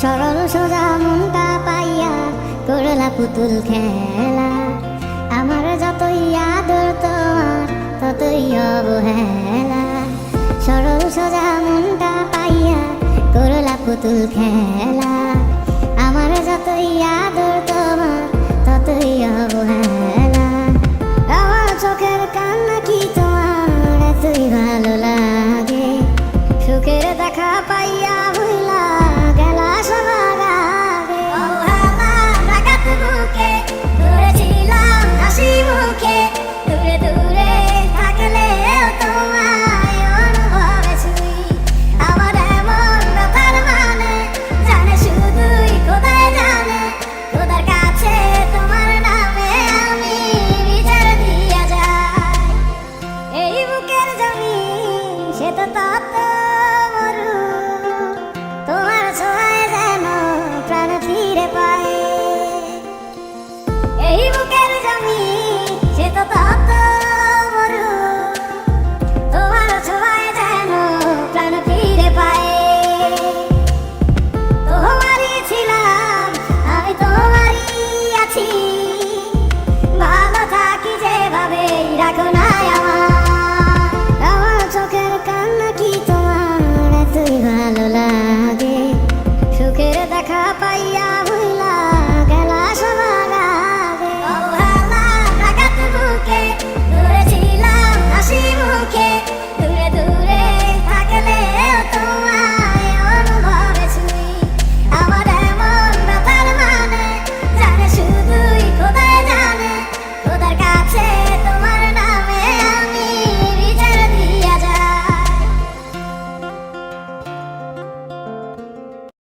সরল সোজা মনটা পাইয়া করলা পুতুল খেলা। আমার যতই আদর তোমার ততই অবহেলা। সরল সোজা মনটা পাইয়া করলা পুতুল খেলা। আমার যতই আদর তোমার ততই অবহেলা। আমার চোখের কান্না কি তোমার এতই ভালো লাগে? সুখের দেখা পাইয়া হইলা গেলা সবার আগে। অবহেলা ডাকাত বুকে ধরেছিলাম হাসি মুখে, দূরে দূরে থাকলেও তোমায় অনুভবে ছুঁই। আমার এমন ব্যাপার মানে জানে শুধুই খোদাই জানে। খোদার কাছে তোমার নামে আমি বিচার দিয়া যাই। এই বুকের জমি সে তো তত